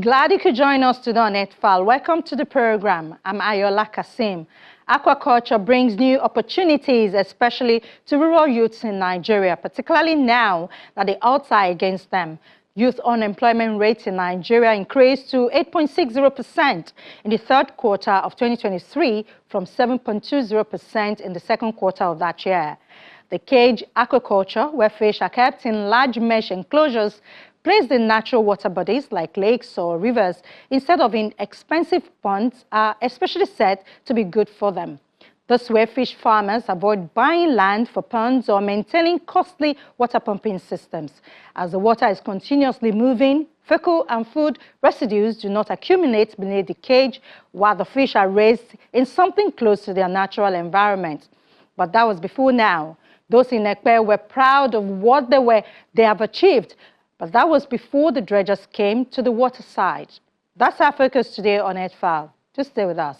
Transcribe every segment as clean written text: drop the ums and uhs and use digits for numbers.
Glad you could join us today on EdFile. Welcome to the program. I'm Ayola Kasim. Aquaculture brings new opportunities, especially to rural youths in Nigeria, particularly now that the odds are against them. Youth unemployment rate in Nigeria increased to 8.60% in the third quarter of 2023 from 7.20% in the second quarter of that year. The cage aquaculture, where fish are kept in large mesh enclosures placed in natural water bodies like lakes or rivers instead of in expensive ponds, are especially said to be good for them. This way, fish farmers avoid buying land for ponds or maintaining costly water pumping systems. As the water is continuously moving, fecal and food residues do not accumulate beneath the cage while the fish are raised in something close to their natural environment. But that was before now. Those in Ekpe were proud of what they have achieved, but that was before the dredgers came to the water side. That's our focus today on EdFile. Just stay with us.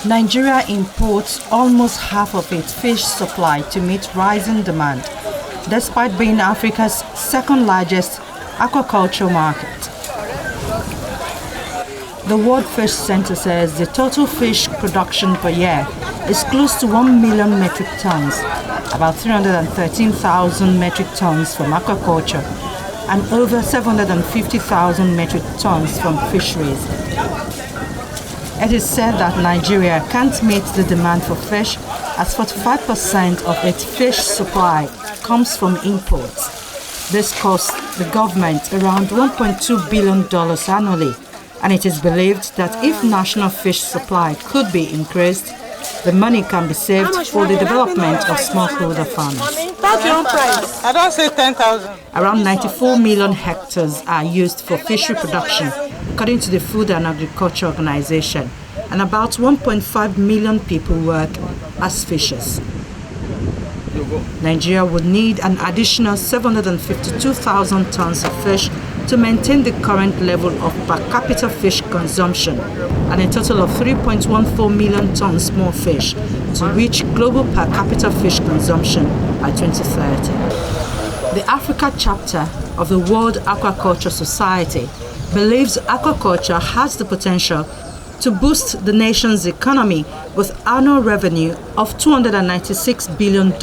Nigeria imports almost half of its fish supply to meet rising demand, despite being Africa's second largest aquaculture market. The World Fish Center says the total fish production per year is close to 1 million metric tons, about 313,000 metric tons from aquaculture and over 750,000 metric tons from fisheries. It is said that Nigeria can't meet the demand for fish as 45% of its fish supply comes from imports. This costs the government around $1.2 billion annually, and it is believed that if national fish supply could be increased, the money can be saved for the development of smallholder farmers. That's your price. I don't say 10,000. Around 94 million hectares are used for fishery production, according to the Food and Agriculture Organization, and about 1.5 million people work as fishers. Nigeria would need an additional 752,000 tons of fish to maintain the current level of per capita fish consumption, and a total of 3.14 million tons more fish to reach global per capita fish consumption by 2030. The Africa chapter of the World Aquaculture Society believes aquaculture has the potential to boost the nation's economy with annual revenue of $296 billion.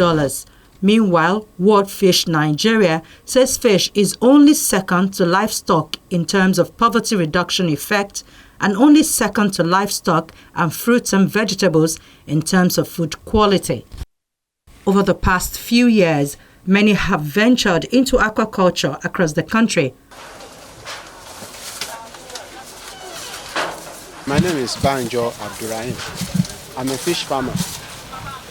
Meanwhile, World Fish Nigeria says fish is only second to livestock in terms of poverty reduction effect and only second to livestock and fruits and vegetables in terms of food quality. Over the past few years, many have ventured into aquaculture across the country. My name is Banjo Abdurrahim. I'm a fish farmer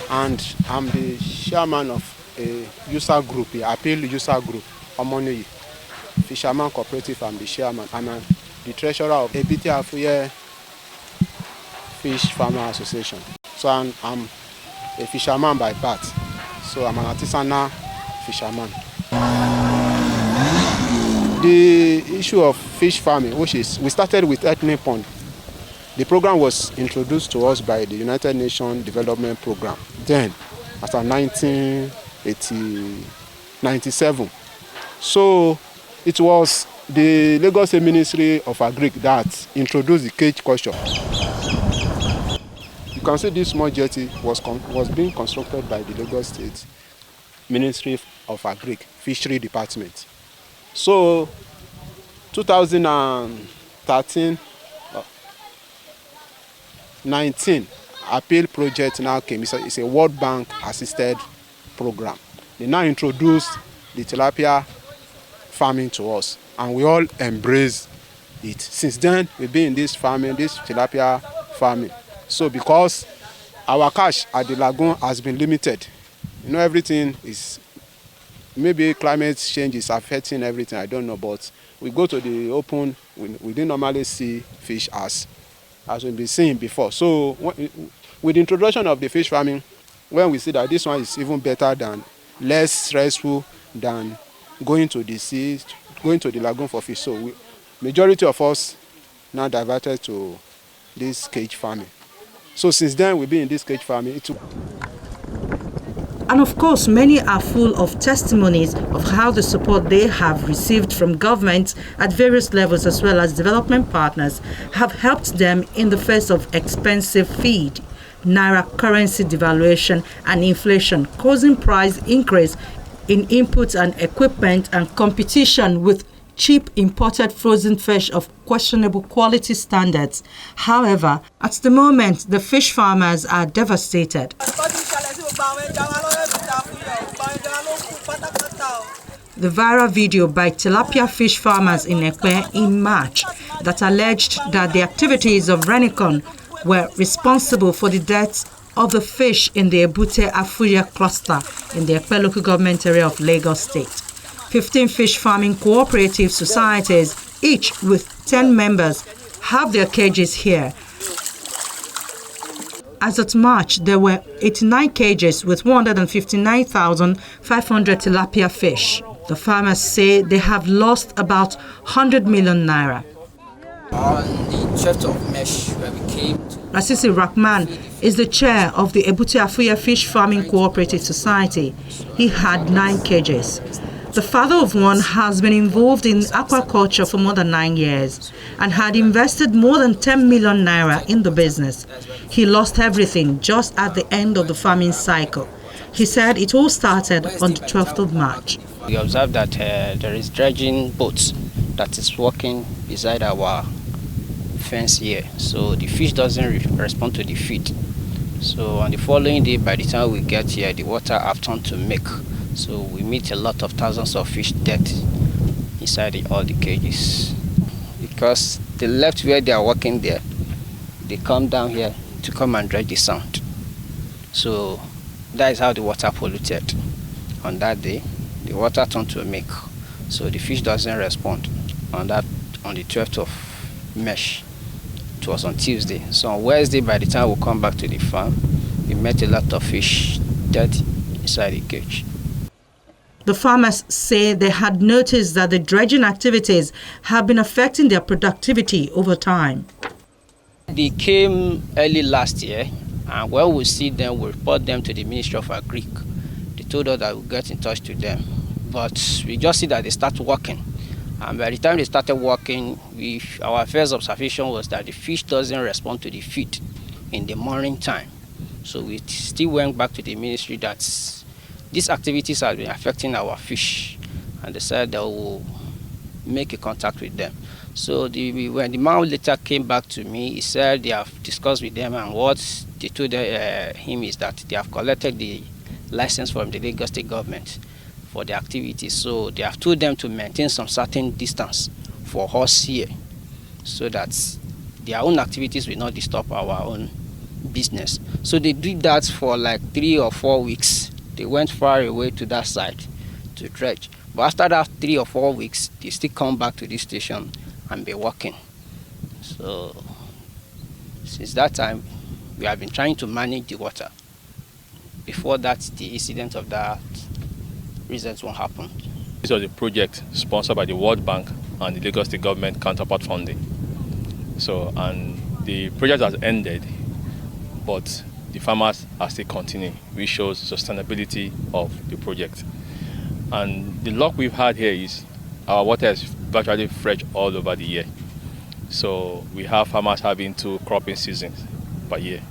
and I'm the chairman of a user group, a appeal user group, Omoni Fisherman Cooperative. I'm the chairman. I'm the treasurer of ABT Afuye Fish Farmer Association. So I'm a fisherman by birth. So I'm an artisanal fisherman. The issue of fish farming, which is, we started with ethnic pond. The program was introduced to us by the United Nations Development Program, then after 1997. So it was the Lagos State Ministry of Agric that introduced the cage culture. You can see this small jetty was being constructed by the Lagos State Ministry of Agric, Fishery Department. So 2013, 19 appeal project now came. It's a World Bank assisted program. They now introduced the tilapia farming to us, and we all embrace it. Since then, we've been in this farming, this tilapia farming. So because our catch at the lagoon has been limited, you know, everything is, maybe climate change is affecting everything, I don't know, but we go to the open, we didn't normally see fish as we've been seeing before. So with the introduction of the fish farming, when we see that this one is even better than, less stressful than going to the sea, going to the lagoon for fish. So majority of us now diverted to this cage farming. So since then we've been in this cage farming. And of course, many are full of testimonies of how the support they have received from governments at various levels as well as development partners have helped them in the face of expensive feed, naira currency devaluation and inflation, causing price increase in inputs and equipment and competition with cheap imported frozen fish of questionable quality standards. However, at the moment, the fish farmers are devastated. The viral video by tilapia fish farmers in Ekpe in March that alleged that the activities of Renicon were responsible for the deaths of the fish in the Ebute Afuya cluster in the Ekpe local government area of Lagos State. 15 fish farming cooperative societies, each with 10 members, have their cages here. As of March, there were 89 cages with 159,500 tilapia fish. The farmers say they have lost about 100 million naira. On the 12th of March, where we came to... Rasisi Rahman is the chair of the Ebute Afuya Fish Farming Cooperative Society. He had 9 cages. The father of one has been involved in aquaculture for more than 9 years and had invested more than 10 million naira in the business. He lost everything just at the end of the farming cycle. He said it all started on the 12th of March. We observed that there is dredging boats that is walking beside our fence here. So the fish doesn't respond to the feed. So on the following day, by the time we get here, the water have turned to milk. So we meet a lot of thousands of fish dead inside all the cages. Because they left where they are working there, they come down here to come and dredge the sand. So that is how the water polluted. On that day, the water turned to milk. So the fish doesn't respond. On the 12th of March, it was on Tuesday. So on Wednesday, by the time we come back to the farm, we met a lot of fish dead inside the cage. The farmers say they had noticed that the dredging activities have been affecting their productivity over time. They came early last year, and when we see them, we report them to the Ministry of Agric. They told us that we'll get in touch to them. But we just see that they start working. And by the time they started working, our first observation was that the fish doesn't respond to the feed in the morning time. So we still went back to the ministry that these activities have been affecting our fish, and they said they will make a contact with them. So when the man later came back to me, he said they have discussed with them, and what they told him is that they have collected the license from the Lagos State government for the activities. So they have told them to maintain some certain distance for us here, so that their own activities will not disturb our own business. So they did that for like 3 or 4 weeks. They went far away to that side to dredge. But after that 3 or 4 weeks, they still come back to this station and be working. So since that time, we have been trying to manage the water. Before that, the incident of that recent one happened. This was a project sponsored by the World Bank and the Lagos State government counterpart funding. So, and the project has ended, but the farmers are still continuing, which shows sustainability of the project. And the luck we've had here is our water is virtually fresh all over the year. So we have farmers having 2 cropping seasons per year.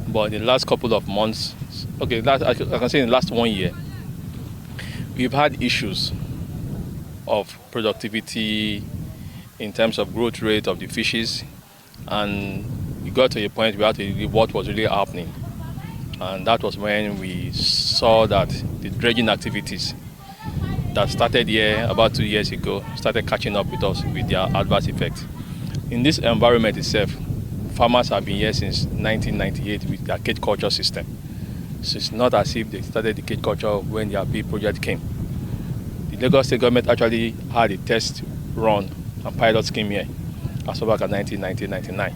But in the last couple of months, I can say in the last 1 year, we've had issues of productivity in terms of growth rate of the fishes, and we got to a point where what was really happening. And that was when we saw that the dredging activities that started here about 2 years ago started catching up with us with their adverse effects. In this environment itself, farmers have been here since 1998 with their cage culture system. So it's not as if they started the cage culture when the RP project came. The Lagos State government actually had a test run and pilot scheme here as far back as 1999.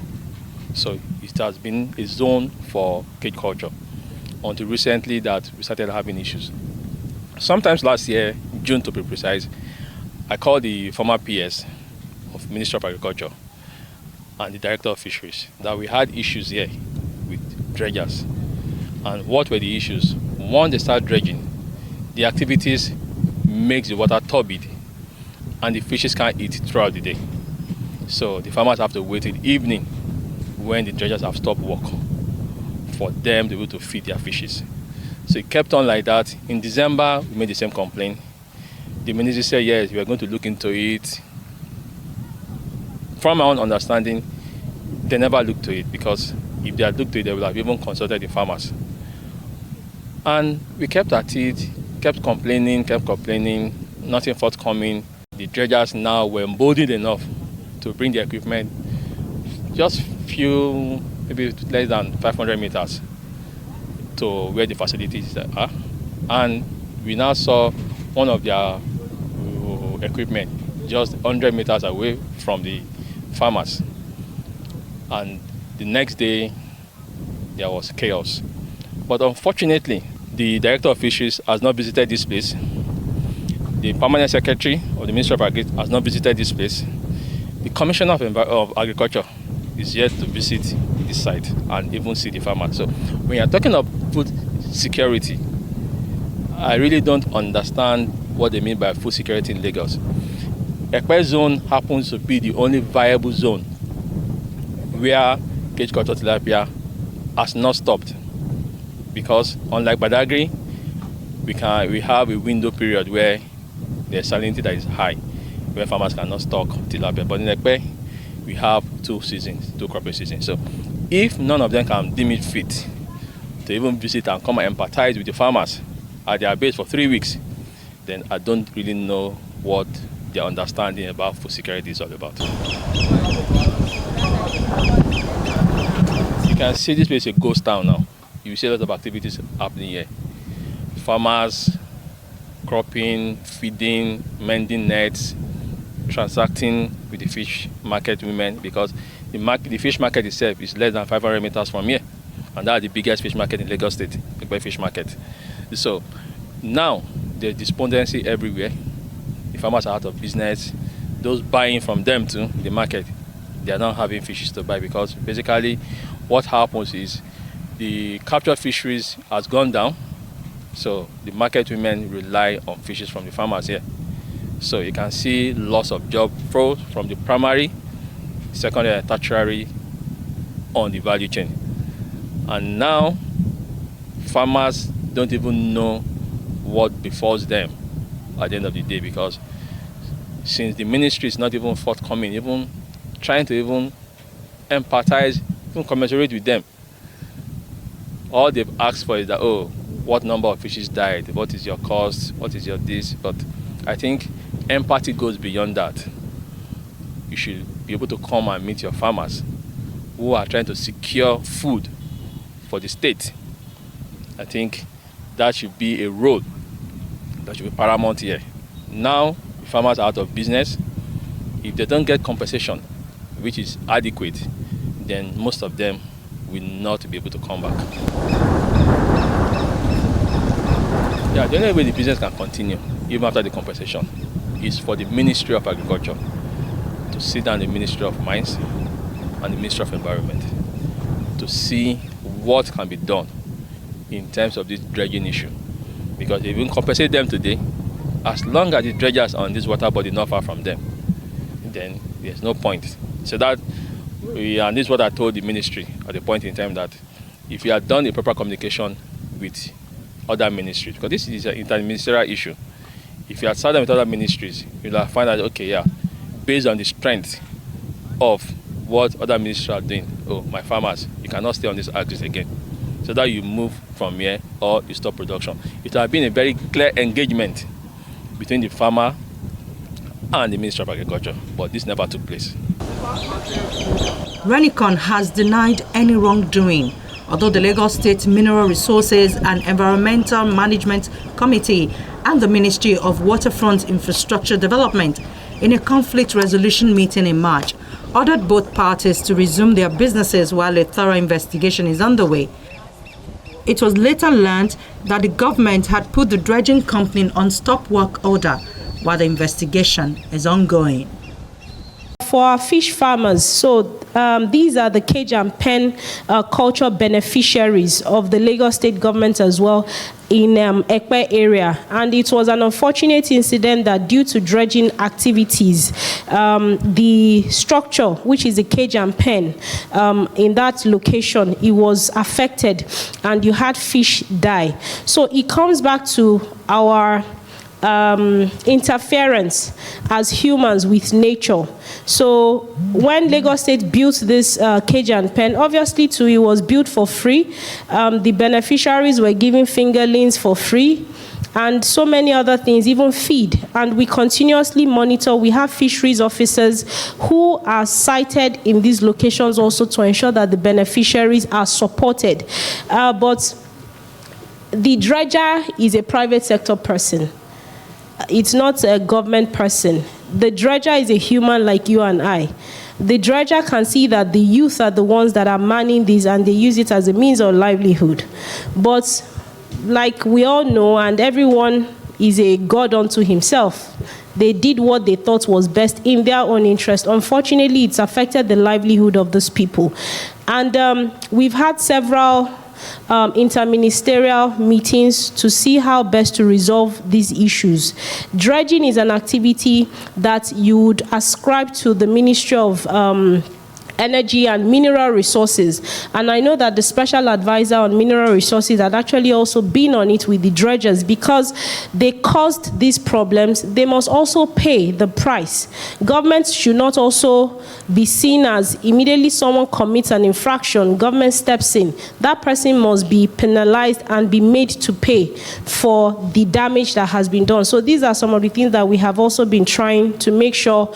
So it has been a zone for cage culture until recently that we started having issues. Sometimes last year, June to be precise, I called the former PS of Ministry of Agriculture and the Director of Fisheries that we had issues here with dredgers. And what were the issues? Once they start dredging, the activities makes the water turbid and the fishes can't eat throughout the day. So the farmers have to wait till the evening when the dredgers have stopped work for them to be able to feed their fishes. So it kept on like that. In December, we made the same complaint. The ministry said, yes, we are going to look into it. From my own understanding, they never looked to it, because if they had looked to it, they would have even consulted the farmers. And we kept at it, kept complaining, nothing forthcoming. The dredgers now were emboldened enough to bring the equipment just few, maybe less than 500 meters to where the facilities are. And we now saw one of their equipment just 100 meters away from the farmers. And the next day, there was chaos. But unfortunately, the Director of Fisheries has not visited this place. The Permanent Secretary of the Ministry of Agriculture has not visited this place. The Commissioner of Agriculture is yet to visit this site and even see the farmers. So when you're talking of food security, I really don't understand what they mean by food security in Lagos. Ekpe zone happens to be the only viable zone where cage culture tilapia has not stopped, because unlike Badagry, we have a window period where there's salinity that is high, where farmers cannot stock tilapia. But in Ekpe, we have two cropping seasons. So if none of them can deem it fit to even visit and come and empathize with the farmers at their base for 3 weeks, then I don't really know what their understanding about food security is all about. You can see this place is a ghost town now. You see a lot of activities happening here. Farmers cropping, feeding, mending nets, transacting with the fish market women, because the fish market itself is less than 500 meters from here, and that's the biggest fish market in Lagos State, the fish market. So now there's despondency everywhere. The farmers are out of business. Those buying from them too, the market, they are not having fishes to buy, because basically what happens is the captured fisheries has gone down. So the market women rely on fishes from the farmers here. So you can see loss of job growth from the primary, secondary, and tertiary on the value chain. And now farmers don't even know what befalls them at the end of the day, because since the ministry is not even forthcoming, even trying to even empathize, even commiserate with them, all they've asked for is that, oh, what number of fishes died, what is your cost, what is your this. But I think empathy goes beyond that. You should be able to come and meet your farmers who are trying to secure food for the state. I think that should be a role that should be paramount here. Now, the farmers are out of business. If they don't get compensation, which is adequate, then most of them will not be able to come back. Yeah, the only way the business can continue, even after the compensation, is for the Ministry of Agriculture to sit down the Ministry of Mines and the Ministry of Environment to see what can be done in terms of this dredging issue. Because if we compensate them today, as long as the dredgers are on this water body not far from them, then there's no point. So that, and this is what I told the ministry at the point in time, that if you had done a proper communication with other ministries, because this is an interministerial issue, if you had sat down with other ministries, you'll have found out, okay, yeah, based on the strength of what other ministries are doing, oh, my farmers, you cannot stay on this axis again. So that you move from here or you stop production. It has been a very clear engagement between the farmer and the Ministry of Agriculture, but this never took place. Renicon has denied any wrongdoing, although the Lagos State Mineral Resources and Environmental Management Committee and the Ministry of Waterfront Infrastructure Development, in a conflict resolution meeting in March, ordered both parties to resume their businesses while a thorough investigation is underway. It was later learned that the government had put the dredging company on stop work order while the investigation is ongoing. For our fish farmers, so these are the cage and pen culture beneficiaries of the Lagos State government as well in Ekpe area. And it was an unfortunate incident that due to dredging activities, the structure, which is a cage and pen, in that location, it was affected and you had fish die. So it comes back to our interference as humans with nature. So when Lagos State built this cage and pen, obviously too, it was built for free. The beneficiaries were given fingerlings for free and so many other things, even feed. And we continuously monitor. We have fisheries officers who are sited in these locations also to ensure that the beneficiaries are supported. But the dredger is a private sector person. It's not a government person. The dredger is a human like you and I. The dredger can see that the youth are the ones that are manning this and they use it as a means of livelihood. But like we all know, and everyone is a god unto himself, they did what they thought was best in their own interest. Unfortunately, it's affected the livelihood of those people. And we've had several interministerial meetings to see how best to resolve these issues. Dredging is an activity that you would ascribe to the Ministry of Energy and Mineral Resources. And I know that the Special Advisor on Mineral Resources had actually also been on it with the dredgers because they caused these problems. They must also pay the price. Governments should not also be seen as immediately someone commits an infraction, government steps in. That person must be penalized and be made to pay for the damage that has been done. So these are some of the things that we have also been trying to make sure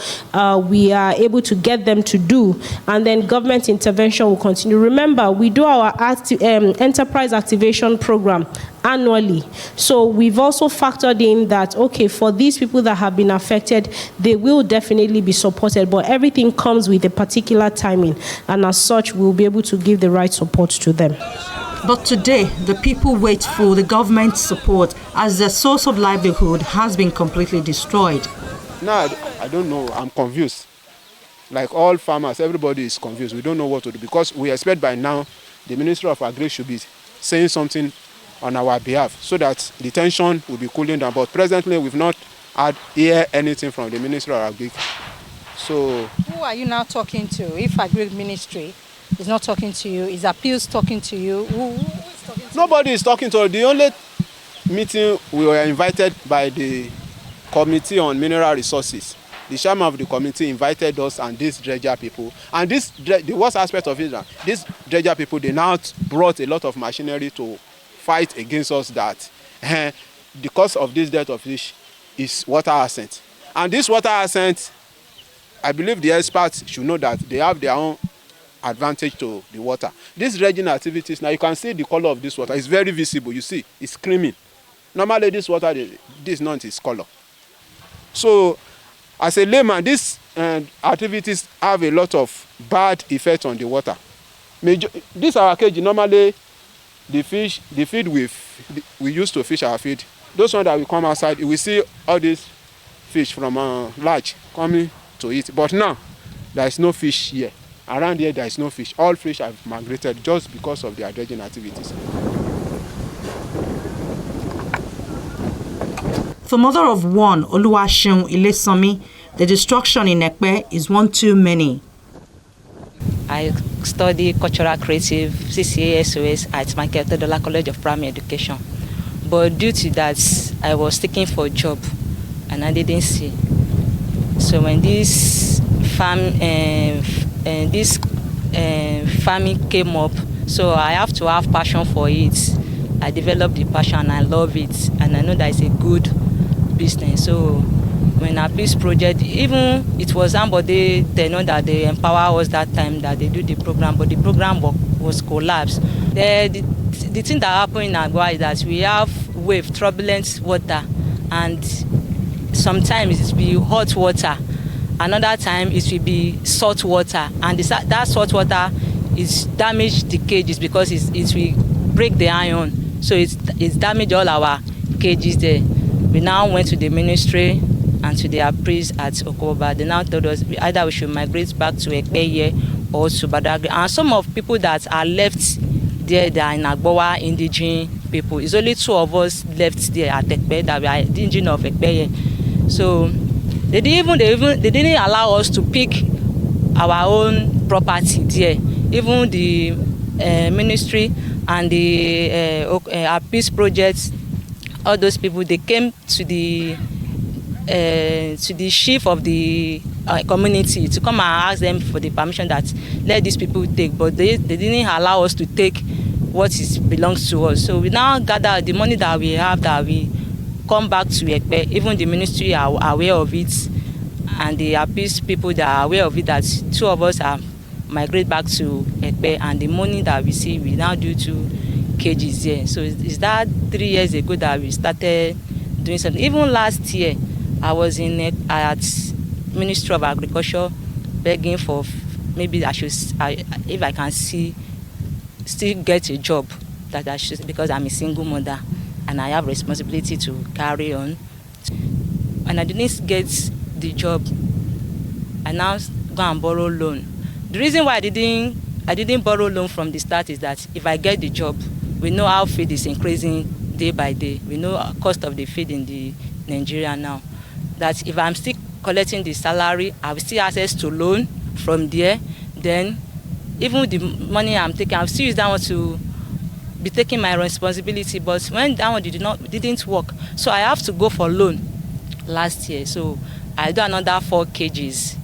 we are able to get them to do. And then government intervention will continue. Remember, we do our enterprise activation program annually. So we've also factored in that, okay, for these people that have been affected, they will definitely be supported, but everything comes with a particular timing. And as such, we'll be able to give the right support to them. But today, the people wait for the government's support as their source of livelihood has been completely destroyed. No, I don't know. I'm confused. Like all farmers, everybody is confused. We don't know what to do because we expect by now the Ministry of Agri should be saying something on our behalf so that the tension will be cooling down. But presently, we've not heard anything from the Ministry of Agri. So, who are you now talking to? If Agri Ministry is not talking to you, is Appeals talking to you? Who is talking to nobody is talking to us. The only meeting we were invited by the Committee on Mineral Resources. The chairman of the committee invited us and these dredger people. And the worst aspect of it, these dredger people, they now brought a lot of machinery to fight against us that the cause of this death of fish is water ascent. And this water ascent, I believe the experts should know that they have their own advantage to the water. These dredging activities, now you can see the color of this water. It's very visible. You see, it's creaming. Normally, this water, this is not its color. So, as a layman, these activities have a lot of bad effects on the water. This our cage, normally the feed we used to fish our feed. Those ones that will come outside, we see all these fish from large coming to eat. But now, there is no fish here. Around here, there is no fish. All fish have migrated just because of their dredging activities. For mother of one, Oluwaseun Ilesanmi, the destruction in Ekpe is one too many. I study cultural creative CCA SOS at Michael Tedola College of Primary Education. But due to that, I was seeking for a job and I didn't see. So when this farming came up, so I have to have passion for it. I developed the passion and I love it, and I know that it's a good business. So when our peace project, even it was somebody they know that they empower us that time that they do the program, but the program was collapsed. The thing that happened in Agua is that we have wave, turbulent water, and sometimes it will be hot water, another time it will be salt water, and that salt water is damage the cages because it will break the iron, so it's damaged all our cages there. We now went to the ministry and to their priest at Okoba. They now told us either we should migrate back to Ekpe here or to Badagry. And some of people that are left there, they are in Agbowa indigenous people. It's only 2 of us left there at Ekpe that we are indigenous of Ekpe. So they didn't allow us to pick our own property there. Even the ministry and the peace projects, all those people, they came to the chief of the community to come and ask them for the permission that let these people take, but they didn't allow us to take what belongs to us. So we now gather the money that we have, that we come back to Ekpe. Even the ministry are aware of it, and the peace people that are aware of it, that 2 of us are migrate back to Ekpe, and the money that we see, we now do 2 kgs here. So is that 3 years ago that we started doing something. Even last year, I was at Ministry of Agriculture begging for maybe if I can still get a job, that I should, because I'm a single mother and I have responsibility to carry on. And I didn't get the job. I now go and borrow loan. The reason why I didn't borrow loan from the start is that if I get the job, we know how feed is increasing day by day. We know the cost of the feed in the Nigeria now. That if I'm still collecting the salary, I will still access to loan from there. Then even the money I'm taking, I'll still use that one to be taking my responsibility. But when that one didn't work, so I have to go for loan last year. So I do another 4 kgs,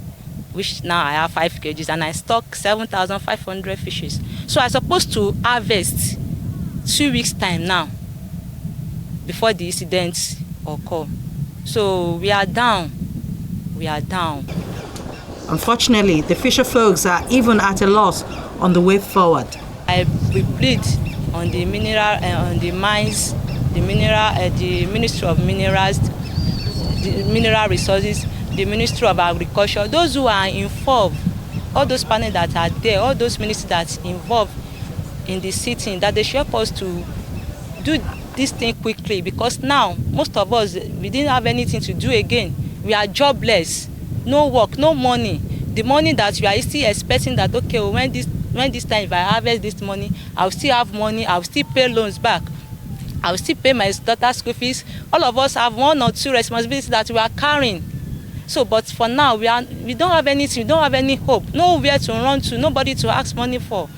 which now I have 5 kgs, and I stock 7,500 fishes. So I'm supposed to harvest 2 weeks time now before the incident occur. So we are down. We are down. Unfortunately, the fisher folks are even at a loss on the way forward. We plead on the on the mines, the Ministry of Minerals, the Mineral Resources, the Ministry of Agriculture, those who are involved, all those panels that are there, all those ministries that are involved in the sitting, that they should help us to do this thing quickly, because now most of us, we didn't have anything to do again. We are jobless, no work, no money. The money that we are still expecting that, okay, when this time, if I harvest this money, I'll still have money, I'll still pay loans back, I'll still pay my daughter's school fees. All of us have 1 or 2 responsibilities that we are carrying. So, but for now, we don't have anything, we don't have any hope, nowhere to run to, nobody to ask money for.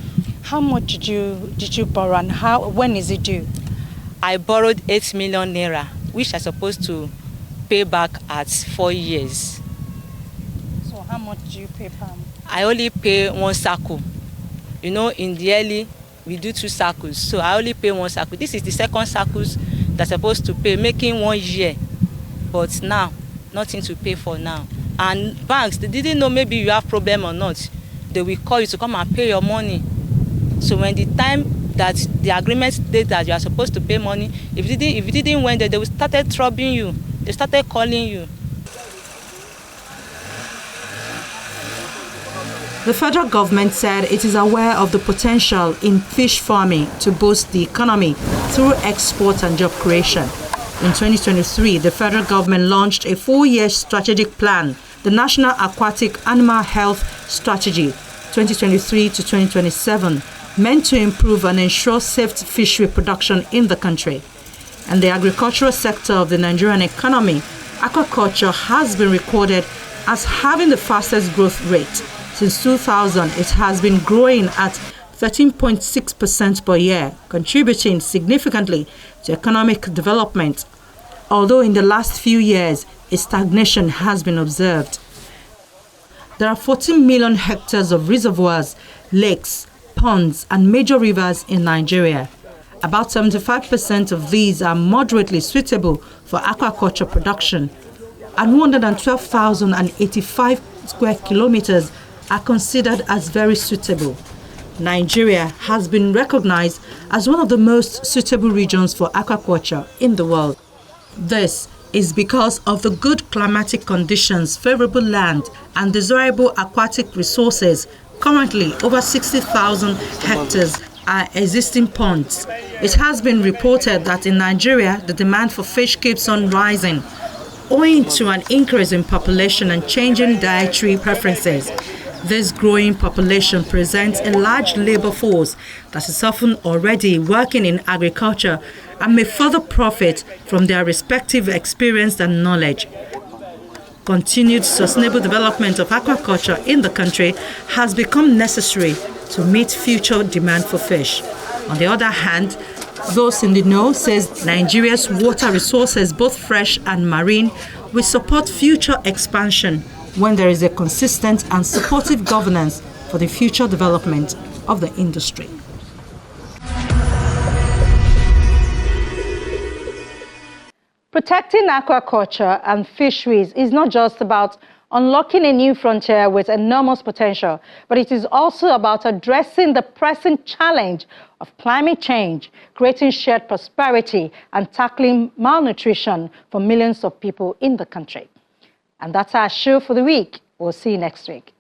How much did you borrow, and when is it due? I borrowed 8 million naira, which I'm supposed to pay back at 4 years. So how much do you pay per month? I only pay 1 cycle. You know, in the early, we do 2 cycles. So I only pay 1 cycle. This is the second cycles that's supposed to pay, making 1 year. But now, nothing to pay for now. And banks, they didn't know maybe you have problem or not. They will call you to come and pay your money. So when the time that the agreement states that you are supposed to pay money, if you didn't went there, they will started troubling you. They started calling you. The federal government said it is aware of the potential in fish farming to boost the economy through export and job creation. In 2023, the federal government launched a 4-year strategic plan, the National Aquatic Animal Health Strategy 2023 to 2027, meant to improve and ensure safe fishery production in the country. And the agricultural sector of the Nigerian economy, aquaculture has been recorded as having the fastest growth rate. Since 2000, it has been growing at 13.6% per year, contributing significantly to economic development. Although in the last few years, a stagnation has been observed. There are 14 million hectares of reservoirs, lakes, ponds, and major rivers in Nigeria. About 75% of these are moderately suitable for aquaculture production, and 112,085 square kilometers are considered as very suitable. Nigeria has been recognized as one of the most suitable regions for aquaculture in the world. This is because of the good climatic conditions, favorable land, and desirable aquatic resources. Currently, over 60,000 hectares are existing ponds. It has been reported that in Nigeria, the demand for fish keeps on rising, owing to an increase in population and changing dietary preferences. This growing population presents a large labor force that is often already working in agriculture and may further profit from their respective experience and knowledge. Continued sustainable development of aquaculture in the country has become necessary to meet future demand for fish. On the other hand, those in the know says Nigeria's water resources, both fresh and marine, will support future expansion when there is a consistent and supportive governance for the future development of the industry. Protecting aquaculture and fisheries is not just about unlocking a new frontier with enormous potential, but it is also about addressing the pressing challenge of climate change, creating shared prosperity, and tackling malnutrition for millions of people in the country. And that's our show for the week. We'll see you next week.